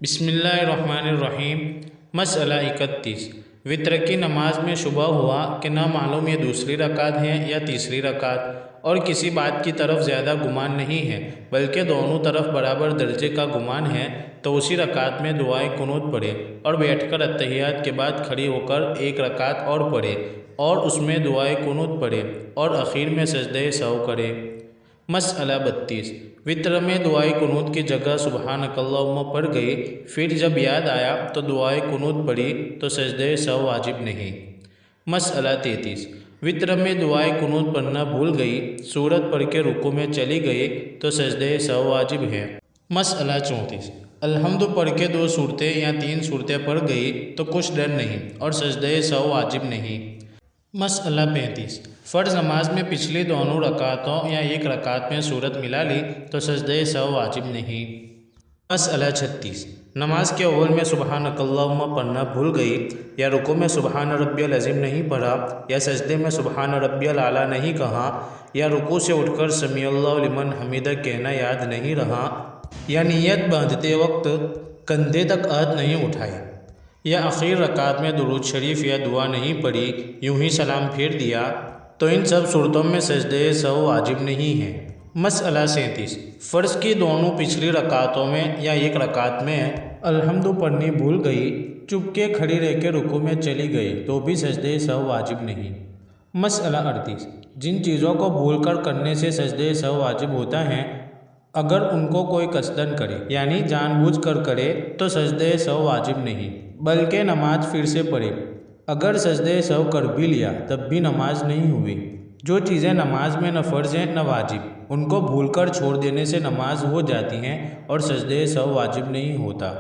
بسم اللہ الرحمن الرحیم۔ مسئلہ 31۔ وطر کی نماز میں شبہ ہوا کہ نہ معلوم یہ دوسری رکعت ہے یا تیسری رکعت، اور کسی بات کی طرف زیادہ گمان نہیں ہے بلکہ دونوں طرف برابر درجے کا گمان ہے، تو اسی رکعت میں دعائے قنوت پڑھے اور بیٹھ کر اتحیات کے بعد کھڑی ہو کر ایک رکعت اور پڑھے اور اس میں دعائے قنوت پڑھے اور اخیر میں سجدہ سہو کرے۔ مسئلہ 32۔ وطر میں دعائے قنوت کی جگہ سبحانک اللہم پڑھ گئی، پھر جب یاد آیا تو دعائے قنوت پڑھی تو سجدہ سہو واجب نہیں۔ مسئلہ 33۔ وطر میں دعائے قنوت پڑھنا بھول گئی، سورت پڑھ کے رکوع میں چلی گئی تو سجدہ سہو واجب ہے۔ مسئلہ 34۔ الحمد پڑھ کے 2 صورتیں یا 3 صورتیں پڑھ گئی تو کچھ ڈر نہیں اور سجدہ سہو واجب نہیں۔ مسئلہ 35۔ فرض نماز میں پچھلی دونوں رکعتوں یا ایک رکعت میں صورت ملا لی تو سجدہ سہو واجب نہیں۔ مسئلہ 36۔ نماز کے اول میں سبحانک اللہم پڑھنا بھول گئی، یا رکوع میں سبحان ربی العظیم نہیں پڑھا، یا سجدے میں سبحان ربی الاعلیٰ نہیں کہا، یا رکوع سے اٹھ کر سمیع اللہ لمن حمیدہ کہنا یاد نہیں رہا، یا نیت باندھتے وقت کندھے تک ہاتھ نہیں اٹھائے، یا آخری رکعت میں درود شریف یا دعا نہیں پڑھی، یوں ہی سلام پھیر دیا، تو ان سب صورتوں میں سجدہ سہو واجب نہیں ہے۔ مسئلہ 37۔ فرض کی دونوں پچھلی رکعتوں میں یا ایک رکعت میں الحمد پڑھنی بھول گئی، چپ کے کھڑی رہ کے رکوع میں چلی گئی تو بھی سجدہ سہو واجب نہیں۔ مسئلہ 38۔ جن چیزوں کو بھول کر کرنے سے سجدہ سہو واجب ہوتا ہے، اگر ان کو کوئی قصدن کرے یعنی جان بوجھ کر کرے تو سجدہ سہو واجب نہیں بلکہ نماز پھر سے پڑھے۔ اگر سجدہ سہو کر بھی لیا تب بھی نماز نہیں ہوئی۔ جو چیزیں نماز میں نہ فرض ہیں نہ واجب، ان کو بھول کر چھوڑ دینے سے نماز ہو جاتی ہیں اور سجدہ سہو واجب نہیں ہوتا۔